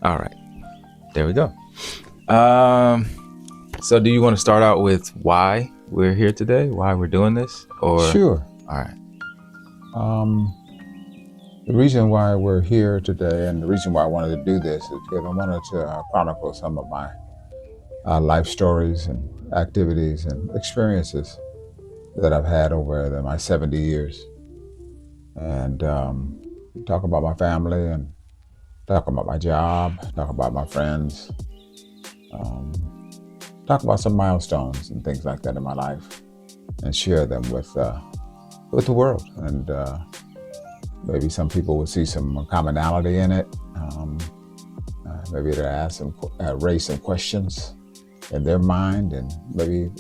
All right, there we go. So do you want to start out with why we're here today, why we're doing this, or? Sure. All right. The reason why we're here today and the reason why I wanted to do this is because I wanted to chronicle some of my life stories and activities and experiences that I've had over my 70 years. And talk about my family and talk about my job, talk about my friends, talk about some milestones and things like that in my life and share them with the world. And maybe some people will see some commonality in it. Maybe it'll raise some questions in their mind, and maybe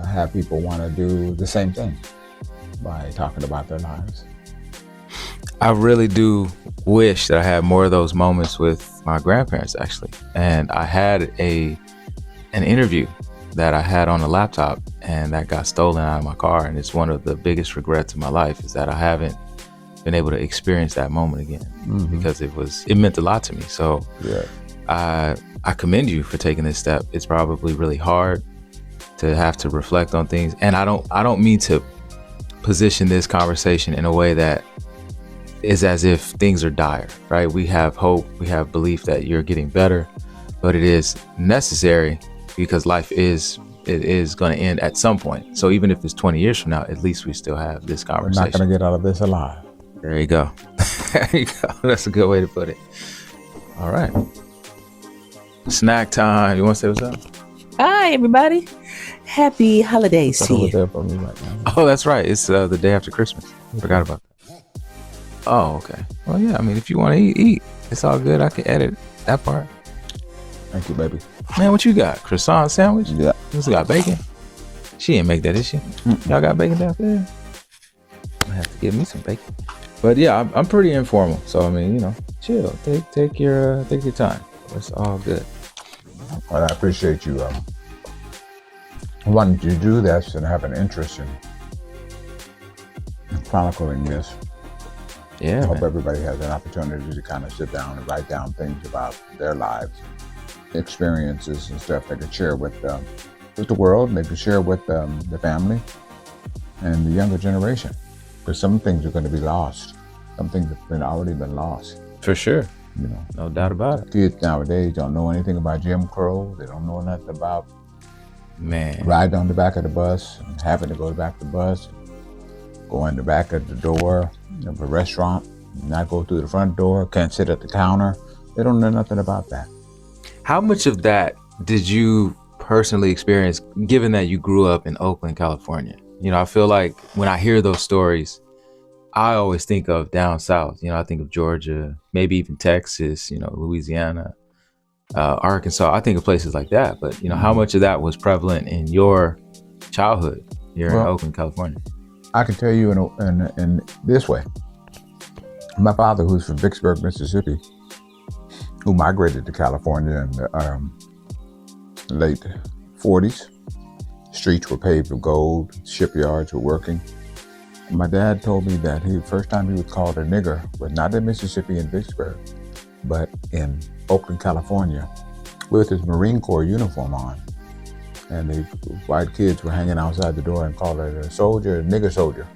have people want to do the same thing by talking about their lives. I really do wish that I had more of those moments with my grandparents, actually. And I had an interview that I had on a laptop, and that got stolen out of my car. And it's one of the biggest regrets of my life is that I haven't been able to experience that moment again, because it meant a lot to me. So yeah. I commend you for taking this step. It's probably really hard to have to reflect on things. And I don't mean to position this conversation in a way that is as if things are dire, right? We have hope, we have belief that you're getting better, but it is necessary because life is going to end at some point. So even if it's 20 years from now, at least we still have this conversation. We're not going to get out of this alive. There you go. There you go. That's a good way to put it. All right. Snack time. You want to say what's up? Hi, everybody. Happy holidays to you. There for me right now. Oh, that's right. It's the day after Christmas. I forgot about that. Oh, okay. Well, yeah. I mean, if you want to eat. It's all good. I can edit that part. Thank you, baby. Man, what you got? Croissant sandwich? Yeah. Who's got bacon? She didn't make that, did she? Y'all got bacon down there? I have to give me some bacon. But yeah, I'm pretty informal. So I mean, chill. Take your time. It's all good. Well, I appreciate you wanting to do this and have an interest in chronicling this. Yeah. I hope everybody has an opportunity to kind of sit down and write down things about their lives, experiences and stuff they could share with the world, and they could share with the family and the younger generation. Because some things are going to be lost. Some things have already been lost. For sure. No doubt about it. Kids nowadays don't know anything about Jim Crow. They don't know nothing about riding on the back of the bus, and having to go back to the bus, go in the back of the door of a restaurant, not go through the front door, can't sit at the counter. They don't know nothing about that. How much of that did you personally experience, given that you grew up in Oakland, California? I feel like when I hear those stories, I always think of down south. I think of Georgia, maybe even Texas, Louisiana, Arkansas. I think of places like that. But, how much of that was prevalent in your childhood here in Oakland, California? I can tell you in this way. My father, who's from Vicksburg, Mississippi, who migrated to California in the late 40s. Streets were paved with gold, shipyards were working. My dad told me that the first time he was called a nigger was not in Mississippi in Vicksburg, but in Oakland, California, with his Marine Corps uniform on. And the white kids were hanging outside the door and called it a soldier, a nigger soldier.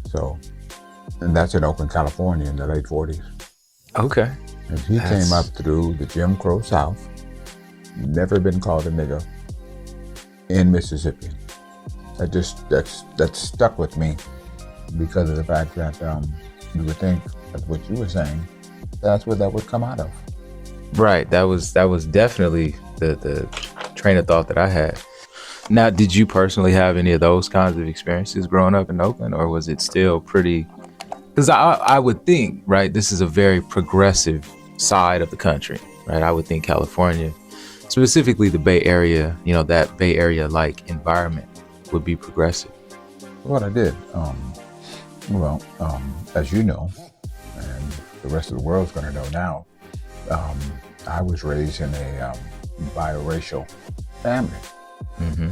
So, and that's in Oakland, California in the late 40s. Okay. And he came up through the Jim Crow South, never been called a nigger in Mississippi. That stuck with me because of the fact that you would think, that's what you were saying, that's where that would come out of. Right. That was definitely the train of thought that I had. Now, did you personally have any of those kinds of experiences growing up in Oakland, or was it still pretty? Because I would think, right, this is a very progressive side of the country, right? I would think California, specifically the Bay Area, that Bay Area-like environment would be progressive. What I did, as you know, and the rest of the world's going to know now, I was raised in a biracial family. Mm-hmm.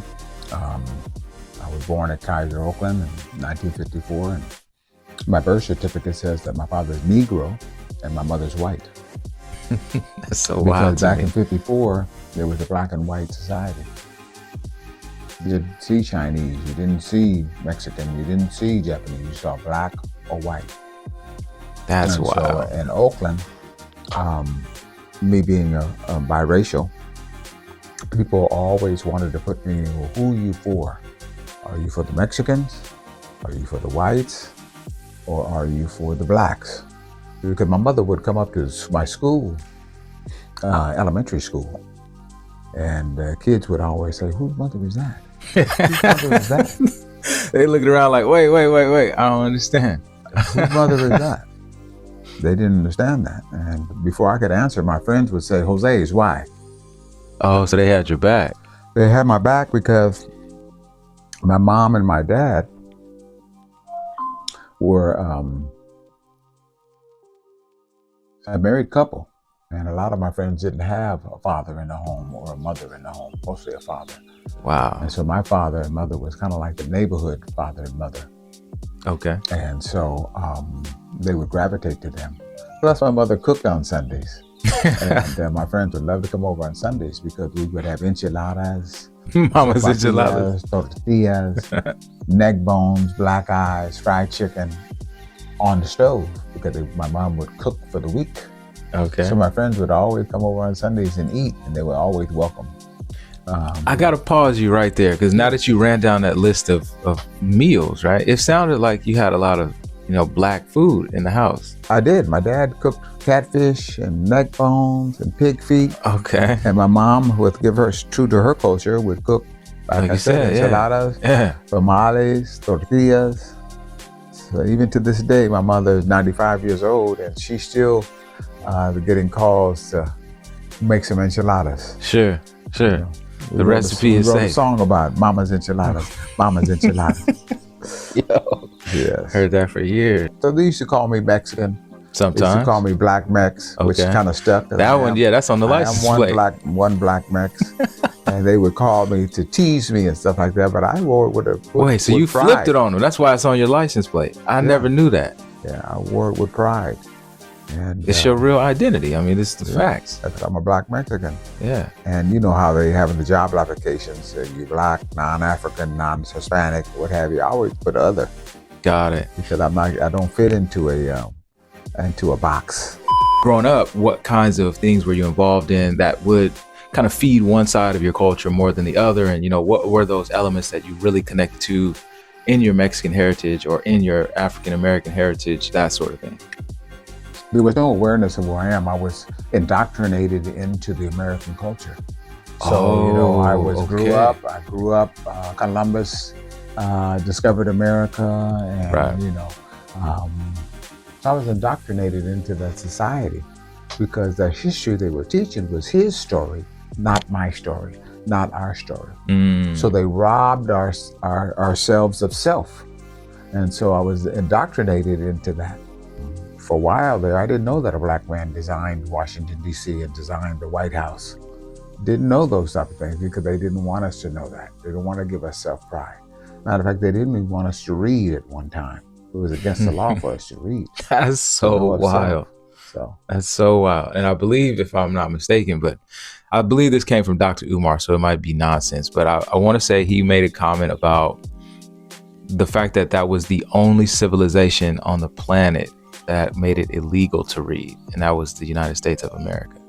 I was born at Kaiser, Oakland in 1954, and my birth certificate says that my father is Negro and my mother's white. That's so wild. Because back in '54, there was a black and white society. You didn't see Chinese, you didn't see Mexican, you didn't see Japanese, you saw black or white. That's and wild. So in Oakland, me being a biracial, people always wanted to put me, well, who are you for? Are you for the Mexicans? Are you for the whites? Or are you for the blacks? Because my mother would come up to my school, elementary school, and kids would always say, whose mother is that? Whose mother is that? They looked around like, wait, I don't understand. Whose mother is that? They didn't understand that. And before I could answer, my friends would say, Jose's, why? Oh, so they had your back. They had my back because my mom and my dad were a married couple. And a lot of my friends didn't have a father in the home or a mother in the home, mostly a father. Wow. And so my father and mother was kind of like the neighborhood father and mother. Okay. And so they would gravitate to them. Plus my mother cooked on Sundays. And my friends would love to come over on Sundays because we would have enchiladas, Mama's enchiladas, tortillas, neck bones, black eyes, fried chicken on the stove because my mom would cook for the week. Okay. So my friends would always come over on Sundays and eat, and they were always welcome. I got to pause you right there because now that you ran down that list of meals, right, it sounded like you had a lot of, black food in the house. I did. My dad cooked catfish and neck bones and pig feet. Okay. And my mom, would give her, true to her culture, would cook, like I said, enchiladas, tamales, tortillas. So even to this day, my mother is 95 years old and she's still getting calls to make some enchiladas. Sure. The recipe is safe. We wrote a song about Mama's enchiladas, Mama's enchiladas. Yo, yes. Heard that for years. So they used to call me Mexican. Sometimes. They used to call me Black.MEX, which kind of stuck. That one, that's on the license plate. One Black.MEX. And they would call me to tease me and stuff like that, but I wore it with a Wait, so you pride. flipped it on them. That's why it's on your license plate. I never knew that. Yeah, I wore it with pride. And it's your real identity. I mean, this is the facts. I'm a Black Mexican. Yeah. And you know how they have in the job applications, you Black, non-African, non-Hispanic, what have you. I always put other. Got it. Because I don't fit into a box. Growing up, what kinds of things were you involved in that would kind of feed one side of your culture more than the other? And, what were those elements that you really connect to in your Mexican heritage or in your African-American heritage, that sort of thing? There was no awareness of who I am. I was indoctrinated into the American culture. So, I grew up, Columbus discovered America, and, so I was indoctrinated into that society because the history they were teaching was his story, not my story, not our story. So they robbed ourselves of self. And so I was indoctrinated into that. For a while there, I didn't know that a Black man designed Washington, D.C. and designed the White House. Didn't know those type of things because they didn't want us to know that. They didn't want to give us self-pride. Matter of fact, they didn't even want us to read at one time. It was against the law for us to read. That's so wild. That's so wild. And I believe, if I'm not mistaken, but I believe this came from Dr. Umar, so it might be nonsense. But I want to say he made a comment about the fact that was the only civilization on the planet that made it illegal to read, and that was the United States of America.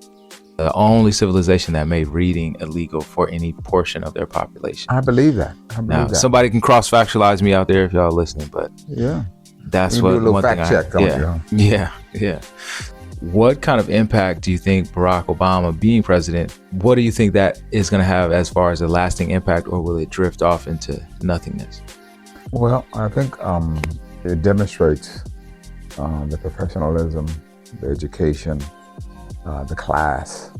The only civilization that made reading illegal for any portion of their population. I believe that. Now, somebody can cross-factualize me out there if y'all are listening, but that's what one thing Yeah. What kind of impact do you think Barack Obama being president, what do you think that is going to have as far as a lasting impact, or will it drift off into nothingness? Well, I think it demonstrates the professionalism, the education, the class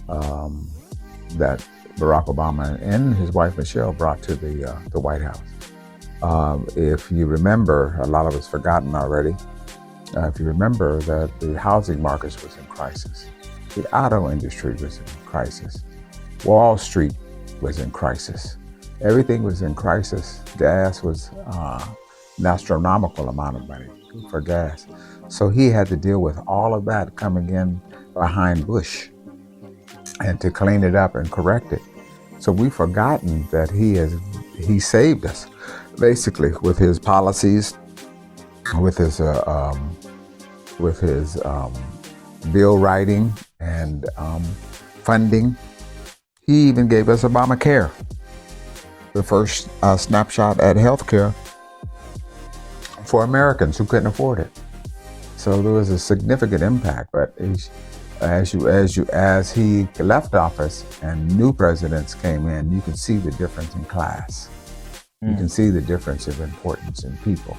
that Barack Obama and his wife Michelle brought to the White House. If you remember, a lot of us forgotten already. If you remember that the housing market was in crisis, the auto industry was in crisis, Wall Street was in crisis, everything was in crisis. Gas was an astronomical amount of money for gas. So he had to deal with all of that coming in behind Bush and to clean it up and correct it. So we've forgotten that he saved us basically with his policies, with his bill writing and funding. He even gave us Obamacare, the first snapshot at healthcare for Americans who couldn't afford it. So there was a significant impact. But as he left office and new presidents came in, you can see the difference in class. You can see the difference of importance in people.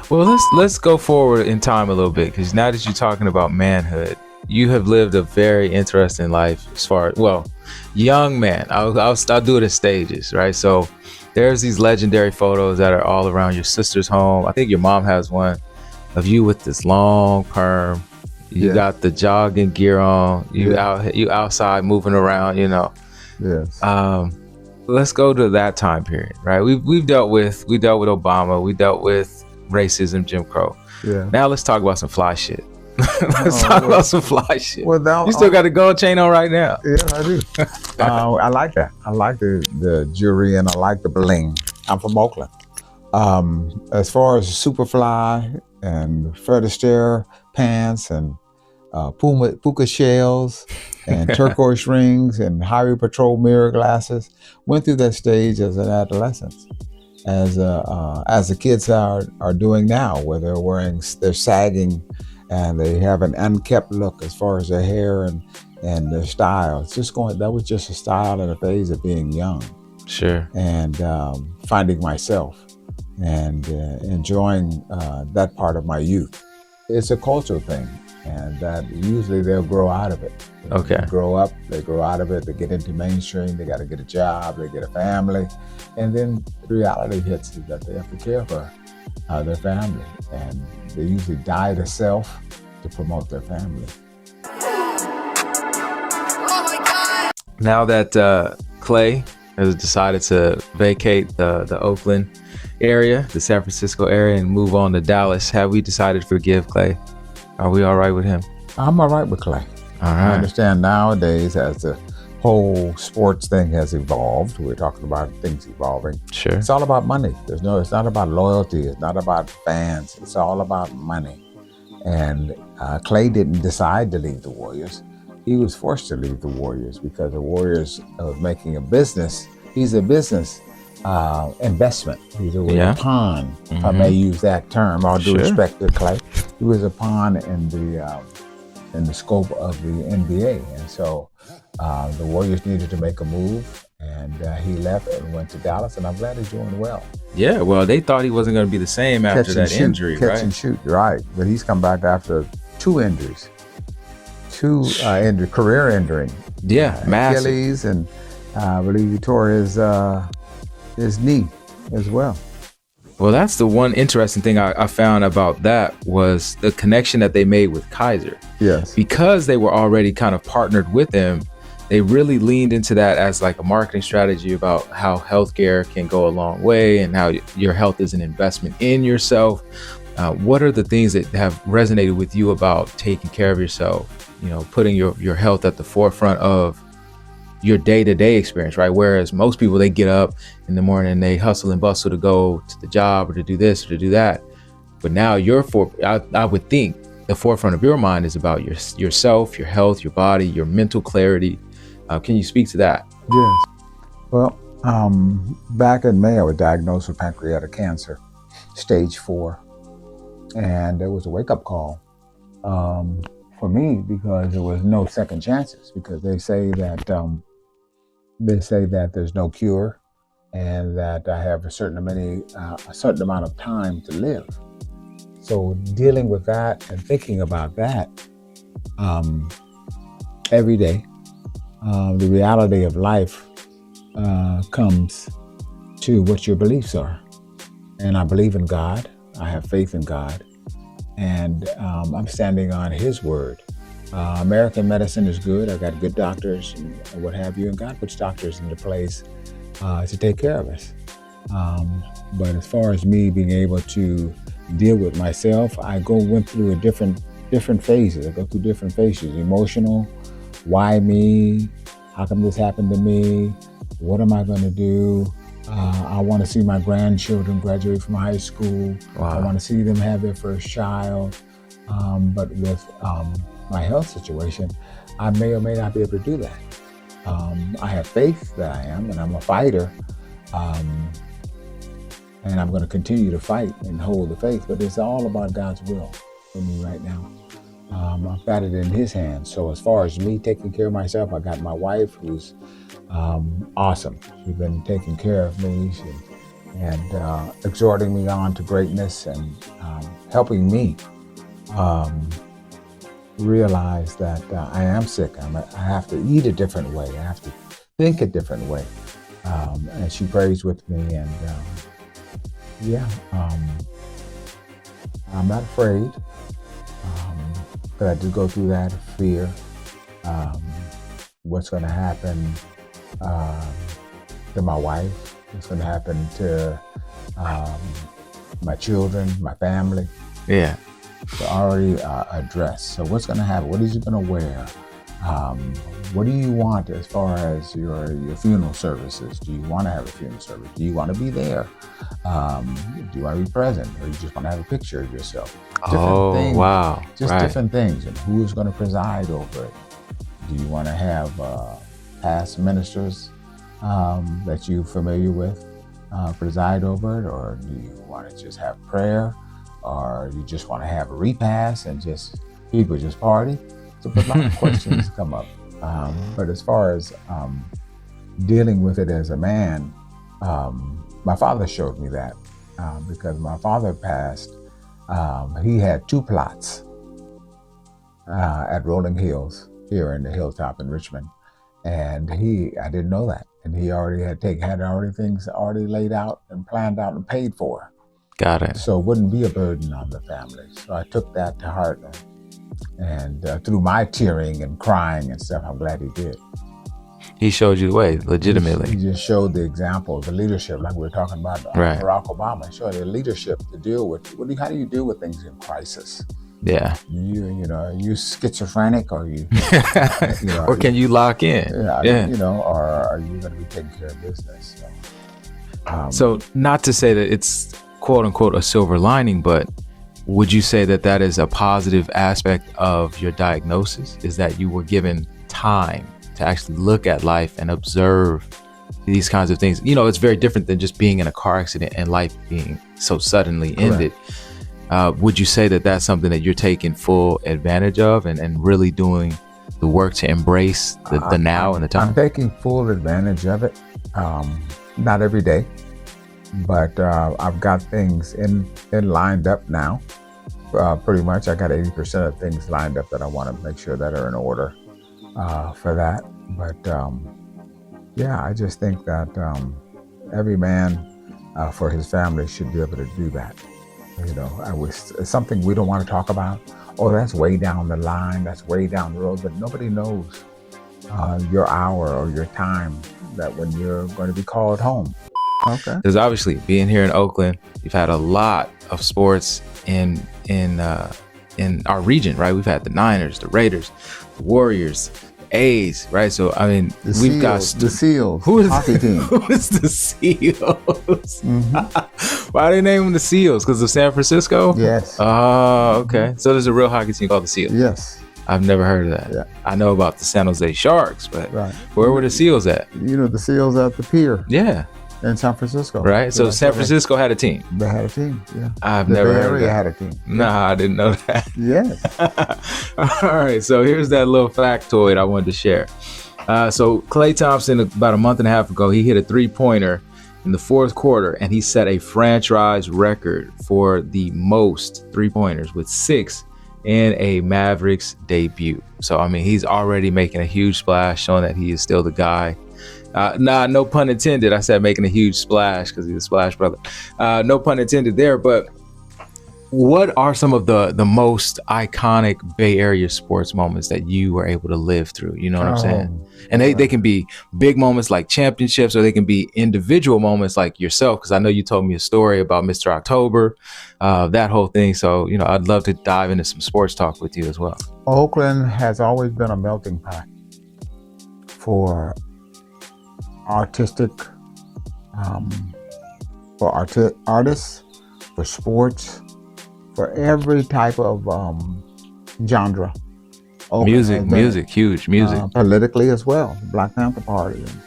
Well, let's go forward in time a little bit, because now that you're talking about manhood, you have lived a very interesting life as far as, well, young man. I'll do it in stages, right? So there's these legendary photos that are all around your sister's home. I think your mom has one of you with this long perm. You got the jogging gear on. You outside moving around, you know. Yes. Let's go to that time period, right? We dealt with Obama. We dealt with racism, Jim Crow. Yeah. Now let's talk about some fly shit. Let's talk about some fly shit. Well, now, you still got the gold chain on right now. Yeah, I do. I like that. I like the jewelry and I like the bling. I'm from Oakland. As far as Superfly and Fred Astaire pants and puka shells and turquoise rings and Highway Patrol mirror glasses, went through that stage as an adolescent, as the kids are doing now, where they're sagging and they have an unkept look as far as their hair and their style. That was just a style and a phase of being young. Sure. And finding myself and enjoying that part of my youth. It's a cultural thing, and that usually they'll grow out of it. Okay. They grow up, they grow out of it, they get into mainstream, they got to get a job, they get a family, and then the reality hits is that they have to care for their family, and they usually die to self to promote their family. Now that Klay has decided to vacate the Oakland area, the San Francisco area, and move on to Dallas, have we decided to forgive Klay? Are we all right with him? I'm all right with Klay. All I right. understand nowadays, as the whole sports thing has evolved, we're talking about things evolving. Sure. It's all about money. It's not about loyalty. It's not about fans. It's all about money. And Klay didn't decide to leave the Warriors. He was forced to leave the Warriors because the Warriors are making a business. He's a business investment. He's a pawn, if I may use that term. All due respect to Klay. He was a pawn in the scope of the NBA. And so the Warriors needed to make a move, and he left and went to Dallas, and I'm glad he's doing well. Yeah, well, they thought he wasn't going to be the same after that injury, right? Catch and shoot, right. But he's come back after two injuries. Career injury. Yeah, massive. Achilles, and I believe he tore his knee as well. Well, that's the one interesting thing I found about that was the connection that they made with Kaiser. Yes. Because they were already kind of partnered with him, they really leaned into that as like a marketing strategy about how healthcare can go a long way and how your health is an investment in yourself. What are the things that have resonated with you about taking care of yourself, putting your health at the forefront of your day-to-day experience, right? Whereas most people, they get up in the morning and they hustle and bustle to go to the job or to do this or to do that. But now I would think the forefront of your mind is about yourself, your health, your body, your mental clarity. Can you speak to that? Yes. Well, back in May, I was diagnosed with pancreatic cancer, stage 4. And there was a wake-up call for me because there was no second chances, because they say that there's no cure and that I have a certain amount of time to live. So dealing with that and thinking about that every day, the reality of life comes to what your beliefs are. And I believe in God. I have faith in God. And I'm standing on His word. American medicine is good. I got good doctors and what have you. And God puts doctors into place to take care of us. But as far as me being able to deal with myself. I went through different phases. I go through different phases. Emotional, why me? How come this happened to me? What am I going to do? I want to see my grandchildren graduate from high school. Wow. I want to see them have their first child. But with my health situation, I may or may not be able to do that. I have faith that I am, and I'm a fighter. And I'm going to continue to fight and hold the faith, but it's all about God's will for me right now. I've got it in His hands. So as far as me taking care of myself, I got my wife who's awesome. She's been taking care of me and exhorting me on to greatness and helping me realize that I am sick. I have to eat a different way. I have to think a different way. And she prays with me, and I'm not afraid, but I do go through that fear. What's going to happen to my wife? What's going to happen to my children, my family? Yeah. So already addressed. So what's going to happen? What is he going to wear? What do you want as far as your funeral services? Do you want to have a funeral service? Do you want to be there? Do you want to be present, or you just want to have a picture of yourself? Different things, wow. Just different things. And who is going to preside over it? Do you want to have past ministers that you're familiar with preside over it, or do you want to just have prayer, or you just want to have a repast and just people just party? So a lot of questions come up. But as far as dealing with it as a man, my father showed me that because my father passed. He had 2 plots at Rolling Hills here in the Hilltop in Richmond, and I didn't know that, and he already had things already laid out and planned out and paid for. Got it. So it wouldn't be a burden on the family. So I took that to heart. And through my tearing and crying and stuff, I'm glad he did. He showed you the way, legitimately. He just showed the example, the leadership, like we were talking about Right. Barack Obama. He showed the leadership to deal with. How do you deal with things in crisis? Yeah. Are you schizophrenic, or you, or can you lock in? Yeah. Or are you going to be taking care of business? So not to say that it's quote unquote a silver lining, but would you say that that is a positive aspect of your diagnosis, is that you were given time to actually look at life and observe these kinds of things? It's very different than just being in a car accident and life being so suddenly ended. Would you say that that's something that you're taking full advantage of and really doing the work to embrace the now and the time? I'm taking full advantage of it. Not every day, but I've got things in lined up now. Pretty much, I got 80% of things lined up that I want to make sure that are in order for that. But I just think that every man for his family should be able to do that. It's something we don't want to talk about. Oh, that's way down the line. That's way down the road. But nobody knows your hour or your time that when you're going to be called home. Okay. Because obviously, being here in Oakland, you've had a lot of sports in our region, right? We've had the Niners, the Raiders, the Warriors, the A's, right? So I mean, we've got the Seals. Who is hockey team? Who is the Seals? Mm-hmm. Why do they name them the Seals? Because of San Francisco? Yes. Oh, okay. So there's a real hockey team called the Seals. Yes. I've never heard of that. Yeah. I know about the San Jose Sharks, but right. Where were the Seals at? The Seals at the pier. Yeah. In San Francisco. Right. So San Francisco had a team. They had a team. Yeah. I've never heard of that. had a team. Nah, I didn't know that. Yes. All right. So here's that little factoid I wanted to share. So Klay Thompson, about a month and a half ago, he hit a 3-pointer in the 4th quarter, and he set a franchise record for the most 3-pointers with 6 in a Mavericks debut. So, I mean, he's already making a huge splash, showing that he is still the guy. No pun intended. I said making a huge splash because he's a splash brother. No pun intended there. But what are some of the most iconic Bay Area sports moments that you were able to live through? You know what I'm saying? And they can be big moments like championships, or they can be individual moments like yourself. Because I know you told me a story about Mr. October, that whole thing. So, you know, I'd love to dive into some sports talk with you as well. Oakland has always been a melting pot for artistic, artists, for sports, for every type of genre. Oakland Music, huge music. Politically as well, Black Panther Party. And,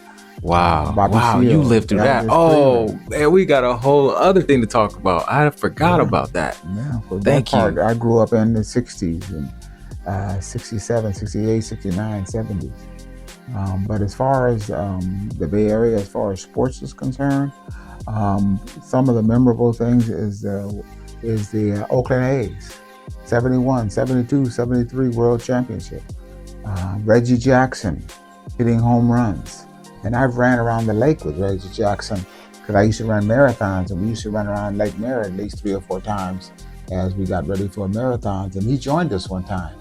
Wow, you lived through that. Oh, man, we got a whole other thing to talk about. I forgot about that. Yeah, so thank you. I grew up in the 60s and 67, 68, 69, 70s. But as far as the Bay Area, as far as sports is concerned, some of the memorable things is the Oakland A's, 71, 72, 73 World Championship. Reggie Jackson hitting home runs. And I've ran around the lake with Reggie Jackson because I used to run marathons, and we used to run around Lake Merritt at least 3 or 4 times as we got ready for marathons. And he joined us one time.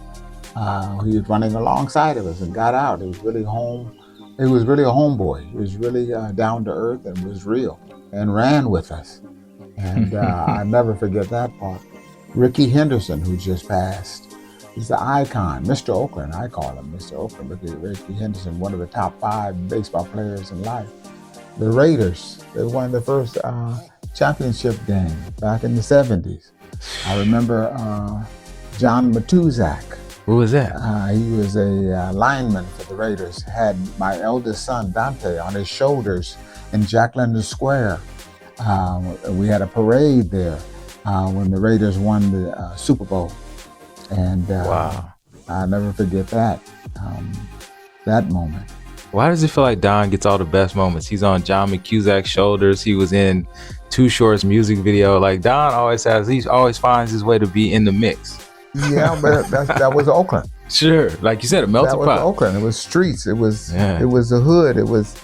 He was running alongside of us and got out. It was really home. He was really a homeboy. He was really down to earth and was real and ran with us. And I never forget that part. Ricky Henderson, who just passed, he's the icon, Mr. Oakland. I call him Mr. Oakland. Ricky Henderson, one of the top 5 baseball players in life. The Raiders, they won the first championship game back in the 70s. I remember John Matuzak. Who was that? He was a lineman for the Raiders. Had my eldest son, Dante, on his shoulders in Jack London Square. We had a parade there when the Raiders won the Super Bowl. And wow, I'll never forget that moment. Why does it feel like Don gets all the best moments? He's on John McCusack's shoulders. He was in Too Short's music video. Like, Don he always finds his way to be in the mix. Yeah, but that was Oakland. Sure, like you said, a melting pot. That was Oakland. It was streets. It was the hood. It was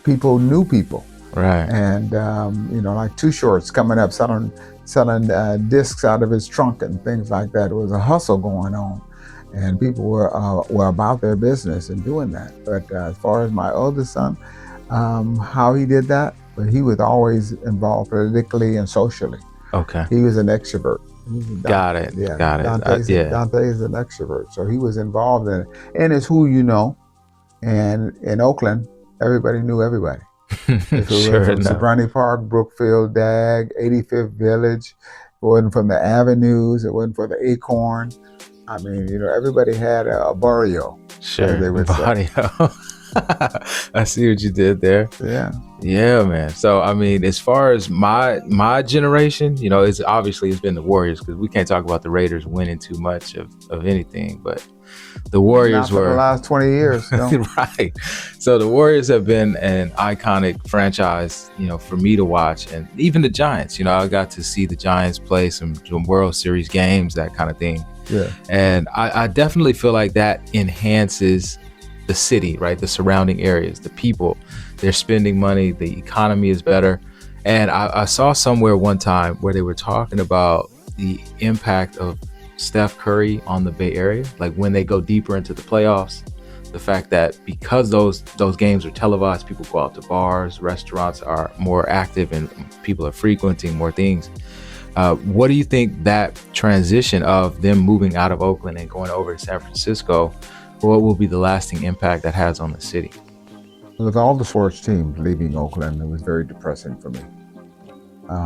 people knew people. Right. And like Too Short's coming up selling discs out of his trunk and things like that. It was a hustle going on, and people were about their business and doing that. But as far as my oldest son, how he did that, but he was always involved politically and socially. Okay. He was an extrovert. Got it. Yeah. Got it. Dante is an extrovert, so he was involved in it, and it's who you know. And in Oakland, everybody knew everybody. Sure enough. Sobrani Park, Brookfield, Dag, 85th Village. It wasn't from the avenues. It wasn't for the Acorn. I mean, everybody had a barrio. Sure, they would barrio. I see what you did there. Yeah, man. So, I mean, as far as my generation, it's been the Warriors, because we can't talk about the Raiders winning too much of anything, but the Warriors were the last 20 years. Right. So the Warriors have been an iconic franchise, for me to watch, and even the Giants. I got to see the Giants play some World Series games, that kind of thing. Yeah. And I definitely feel like that enhances the city, right? The surrounding areas, the people, they're spending money, the economy is better. And I saw somewhere one time where they were talking about the impact of Steph Curry on the Bay Area, like when they go deeper into the playoffs, the fact that because those games are televised, people go out to bars, restaurants are more active, and people are frequenting more things. What do you think that transition of them moving out of Oakland and going over to San Francisco, what will be the lasting impact that has on the city? With all the sports teams leaving Oakland, it was very depressing for me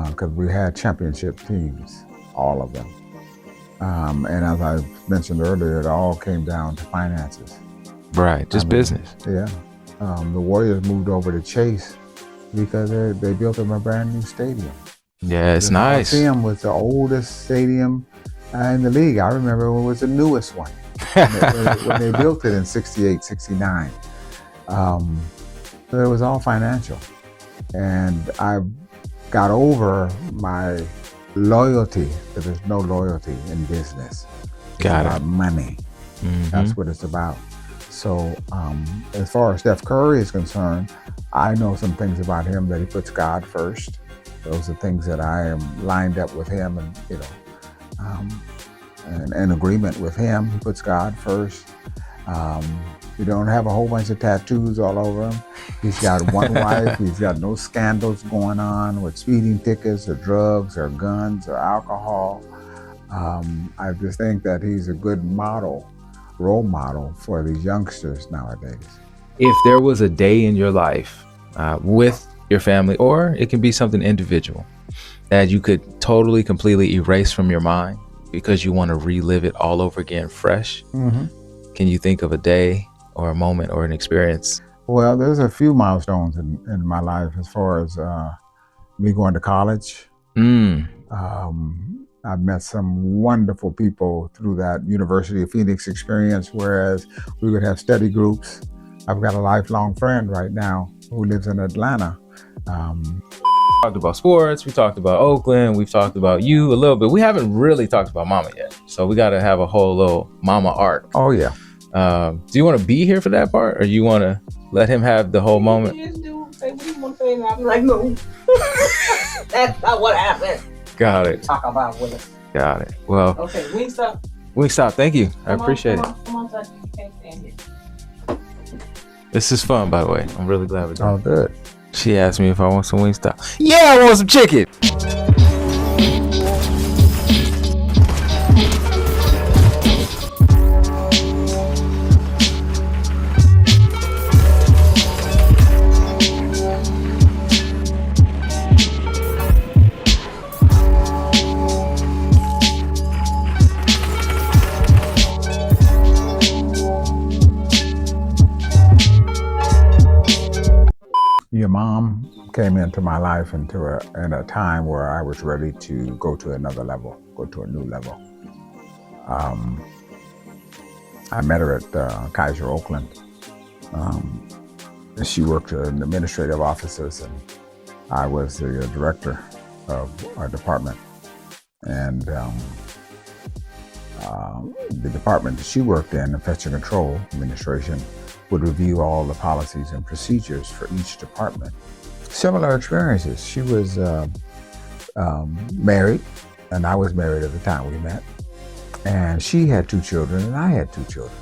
because we had championship teams, all of them. And as I mentioned earlier, it all came down to finances. Right, just business. Yeah. The Warriors moved over to Chase because they built them a brand new stadium. Yeah, it's nice. The Coliseum was the oldest stadium in the league. I remember when it was the newest one. when they built it in 68, 69. So it was all financial. And I got over my loyalty, because there's no loyalty in business. It's about money. Mm-hmm. That's what it's about. So as far as Steph Curry is concerned, I know some things about him, that he puts God first. Those are things that I am lined up with him, and in agreement with him. He puts God first. We don't have a whole bunch of tattoos all over him. He's got one wife. He's got no scandals going on with speeding tickets or drugs or guns or alcohol. I just think that he's a good role model for these youngsters nowadays. If there was a day in your life with your family, or it can be something individual, that you could totally, completely erase from your mind because you want to relive it all over again fresh, can you think of a day or a moment or an experience? Well, there's a few milestones in my life as far as me going to college. I've met some wonderful people through that University of Phoenix experience, whereas we would have study groups. I've got a lifelong friend right now who lives in Atlanta. We talked about sports, we talked about Oakland, we've talked about you a little bit. We haven't really talked about mama yet. So we got to have a whole little mama arc. Oh, yeah. Do you want to be here for that part, or you want to let him have the whole moment? You just do say what you want to say, and I'm like, no. That's not what happened. Got it. Talk about Willis. Got it. Well, Okay, Wingstop. Wingstop, thank you. I appreciate it. Come on, touch. You can't stand it. This is fun, by the way. I'm really glad we're doing it. Oh, good. She asked me if I want some Wingstop. Yeah, I want some chicken. Your mom came into my life in a time where I was ready to go to another level, go to a new level. I met her at Kaiser, Oakland. She worked in the administrative offices, and I was the director of our department. And the department that she worked in, Infection Control Administration, would review all the policies and procedures for each department. Similar experiences. She was married, and I was married at the time we met. And she had 2 children, and I had 2 children.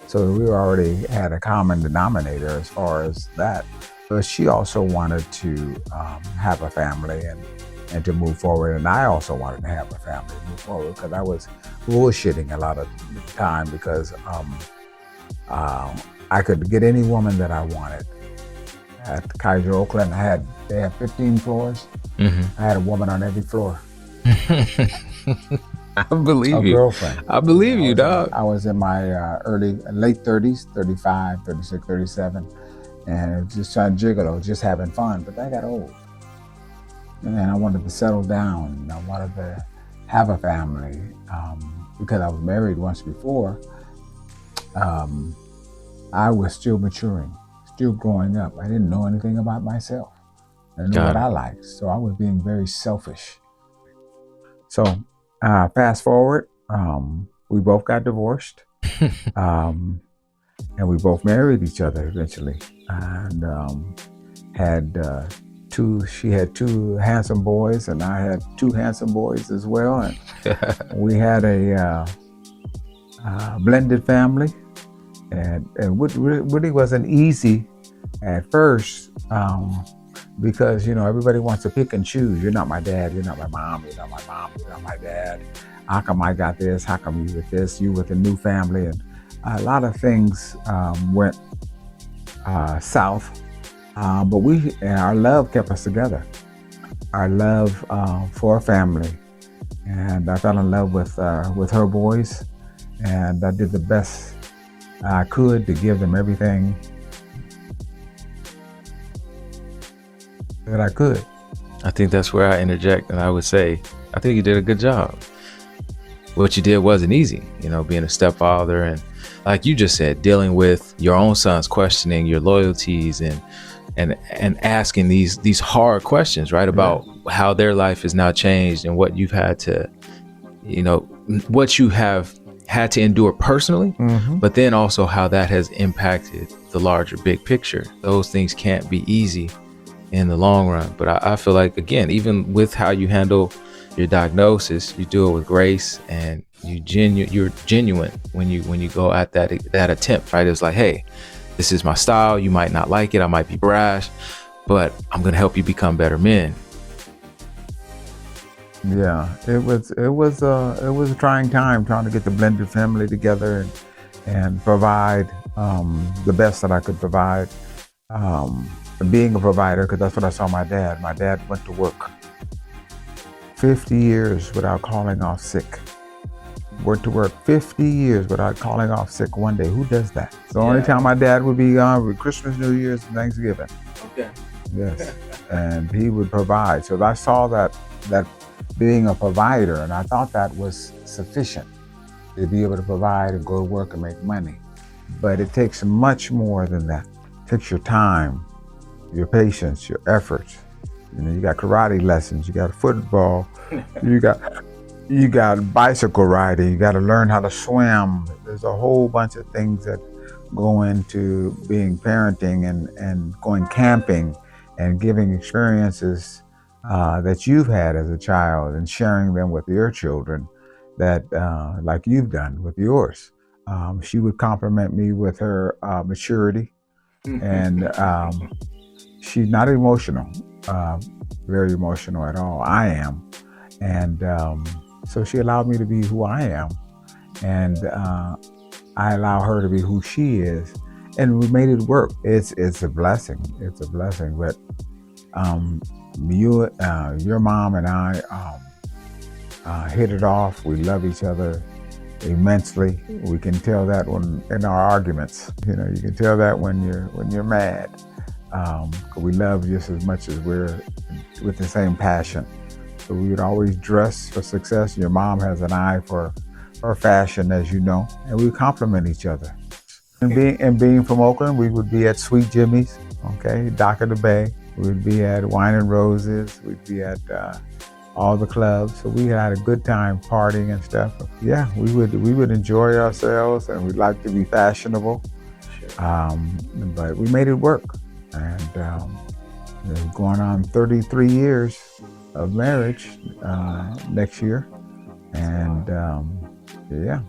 So we already had a common denominator as far as that. But she also wanted to have a family and to move forward. And I also wanted to have a family and move forward, because I was bullshitting a lot of the time, because I could get any woman that I wanted. At Kaiser, Oakland, they had 15 floors. I had a woman on every floor. I believe a you. Girlfriend. I believe you, dog. I was in my late 30s, 35, 36, 37, and just trying to jiggle, just having fun. But I got old. And I wanted to settle down. I wanted to have a family, because I was married once before. I was still maturing, still growing up. I didn't know anything about myself. I knew what I liked, so I was being very selfish. So fast forward, we both got divorced, and we both married each other eventually, and she had 2 handsome boys, and I had 2 handsome boys as well, and we had a blended family. And what really wasn't easy at first, because, everybody wants to pick and choose. You're not my dad, you're not my mom, you're not my mom, you're not my dad. How come I got this? How come you with this? You with a new family? And a lot of things went south, but our love kept us together. Our love for a family. And I fell in love with her boys, and I did the best I could to give them everything that I could. I think that's where I interject, and I would say, I think you did a good job. What you did wasn't easy, being a stepfather, and like you just said, dealing with your own sons, questioning your loyalties and asking these hard questions, right? About how their life has now changed and what you've had to, what you have had to endure personally, but then also how that has impacted the larger big picture. Those things can't be easy. in the long run. But I feel like, again, even with how you handle your diagnosis, you do it with grace, and you're genuine when you go at that attempt, right? It's like, hey, this is my style. You might not like it. I might be brash, but I'm going to help you become better men. Yeah, it was a trying time trying to get the blended family together and provide the best that I could provide. Being a provider, because that's what I saw my dad. My dad went to work 50 years without calling off sick. Went to work 50 years without calling off sick one day. Who does that? The only time my dad would be gone with Christmas, New Year's, and Thanksgiving. Okay. Yes, and he would provide. So I saw that being a provider, and I thought that was sufficient to be able to provide and go to work and make money. But it takes much more than that. It takes your time, your patience, your efforts. You got karate lessons, you got football, you got bicycle riding, you got to learn how to swim. There's a whole bunch of things that go into being parenting and going camping and giving experiences that you've had as a child and sharing them with your children that like you've done with yours. She would compliment me with her maturity, and she's not emotional, very emotional at all. I am. And so she allowed me to be who I am, and I allow her to be who she is. And we made it work. It's a blessing. It's a blessing. But your mom and I hit it off. We love each other immensely. We can tell that when in our arguments. You can tell that when you're mad. We love just as much as we're with the same passion. So we would always dress for success. Your mom has an eye for fashion, as you know, and we complement each other. And being from Oakland, we would be at Sweet Jimmy's, okay, Dock of the Bay. We'd be at Wine and Roses. We'd be at all the clubs. So we had a good time partying and stuff. Yeah, we would enjoy ourselves, and we'd like to be fashionable. But we made it work. And going on 33 years of marriage next year. And yeah.